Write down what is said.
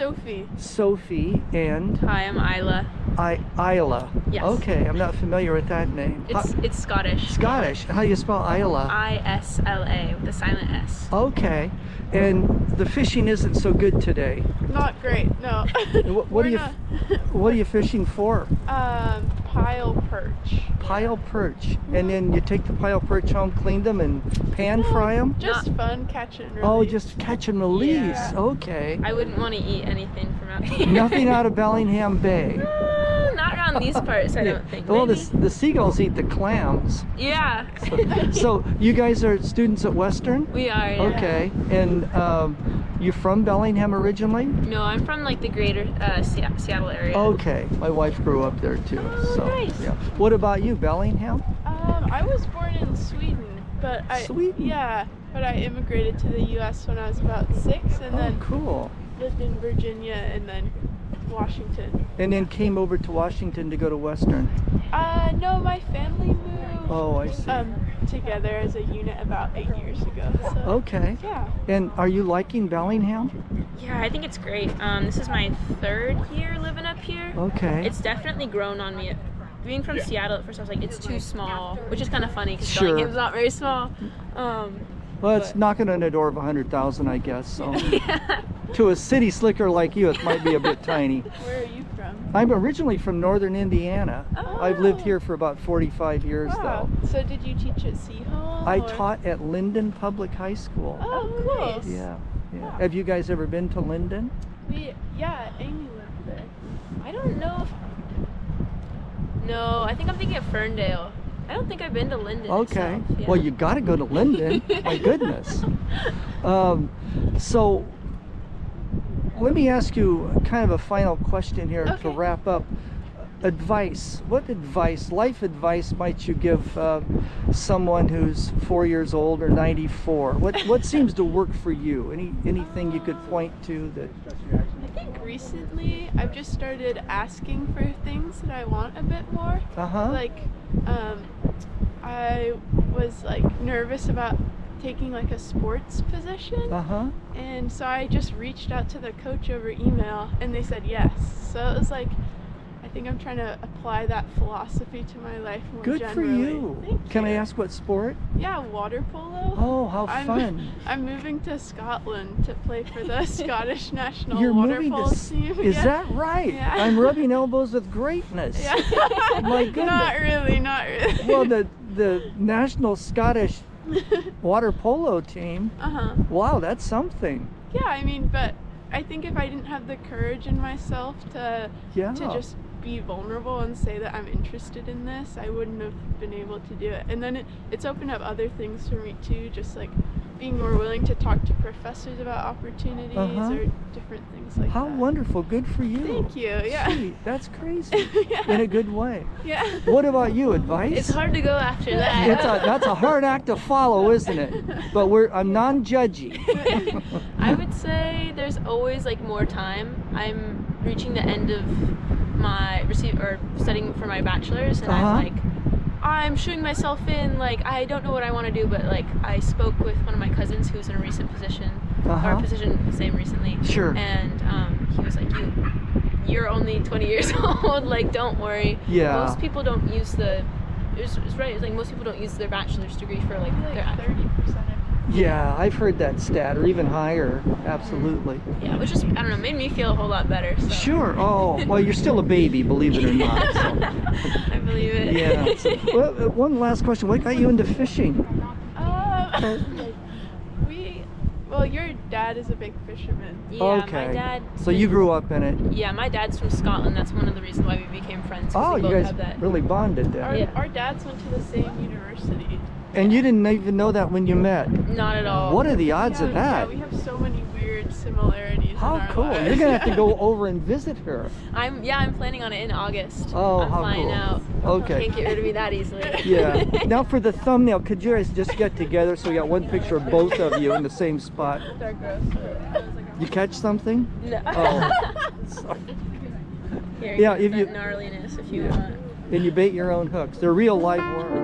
Sophie. Sophie, and Hi, I'm Isla. Isla. Yes. Okay, I'm not familiar with that name. It's Scottish. Scottish. How do you spell Isla? Isla with a silent S. Okay. And the fishing isn't so good today. Not great, no. What are you fishing for? Pile perch. Pile perch. And then you take the pile perch home, clean them, and pan fry them? Just fun, catch and release. Oh, just catch and release. Yeah. Okay. I wouldn't want to eat anything from out here. Nothing out of Bellingham Bay. Not around these parts, I don't think. Well, Maybe. the seagulls eat the clams. Yeah. So you guys are students at Western? We are, yeah. Okay. And you from Bellingham originally? No, I'm from like the greater Seattle area. Okay. My wife grew up there too. Oh, so nice. yeah. What about you, Bellingham? I was born in Sweden, but Sweden? Yeah, but I immigrated to the U.S. when I was about 6, and then cool. lived in Virginia and then Washington. And then came over to Washington to go to Western. No, my family moved. Oh, I see. Together as a unit about 8 years ago. So, Okay. yeah. And are you liking Bellingham? Yeah, I think it's great. This is my 3rd year living up here. Okay. It's definitely grown on me. Being from Seattle, at first I was like, it's too small, which is kind of funny because Sure. Bellingham's not very small. Well, it's knocking on the door of 100,000, I guess. So Yeah. to a city slicker like you, it might be a bit tiny. Where are you from? I'm originally from northern Indiana. Oh. I've lived here for about 45 years, Wow. So did you teach at Seahole? though. I or- taught at Linden Public High School. Oh, nice. Yeah, yeah. Wow. Have you guys ever been to Linden? Yeah, Amy lived there. I don't know if... No, I think I'm thinking of Ferndale. I don't think I've been to Linden Okay. itself, yeah. Well, you got to go to Linden. My goodness. So let me ask you kind of a final question here to Okay. wrap up. Advice. What advice, life advice, might you give someone who's 4 years old or 94? What seems to work for you? Anything you could point to that? I think recently I've just started asking for things that I want a bit more. Like, I was like nervous about taking like a sports position, and so I just reached out to the coach over email, and they said yes. So it was like, I think I'm trying to apply that philosophy to my life more Good generally. for you. Thank Can I you. ask what sport? Yeah, water polo. Oh, how fun. I'm moving to Scotland to play for the Scottish national You're water moving polo to team. Is Yeah. that right? Yeah. I'm rubbing elbows with greatness. Yeah. My goodness. Not really. Well, the national Scottish water polo team. Wow, that's something. Yeah, I mean, but I think if I didn't have the courage in myself to just be vulnerable and say that I'm interested in this, I wouldn't have been able to do it. And then it's opened up other things for me too, just like being more willing to talk to professors about opportunities or different things like How that. wonderful. Good for you. Thank you. Yeah. Sweet. That's crazy. Yeah. In a good way. Yeah. What about you? Advice? It's hard to go after that. That's a hard act to follow, isn't it? But I'm non-judgy. I would say there's always like more time. I'm reaching the end of my studying for my bachelor's, and I'm shooting myself in, like, I don't know what I want to do, but like I spoke with one of my cousins who's in a recent position or a position the same recently. Sure. And he was like, you're only 20 years old, like, don't worry. Yeah. Most people don't use it's right, it's like most people don't use their bachelor's degree for like their 30%. Yeah, I've heard that stat, or even higher. Absolutely. Yeah, which just, I don't know, made me feel a whole lot better. So. Sure. Oh, well, you're still a baby, believe it or not. So. I believe it. Yeah. Well, one last question. What got you into fishing? Well, your dad is a big fisherman. Yeah, okay. my dad. So you grew up in it. Yeah, my dad's from Scotland. That's one of the reasons why we became friends. Oh, we you both guys have that. really bonded then. Our dads went to the same university. And you didn't even know that when you met. Not at all. What are the odds of that? Yeah, we have so many weird similarities. How in our cool. lives. You're going to have to go over and visit her. I'm planning on it in August. Oh, I'm how flying cool. out. Okay. Can't get rid of me that easily. Yeah. Now for the thumbnail, could you guys just get together so we got one picture of both of you in the same spot? They're gross. You catch something? No. Oh. Sorry. Here, Yeah, get if you- that gnarliness if you want. And you bait your own hooks. They're real live worms.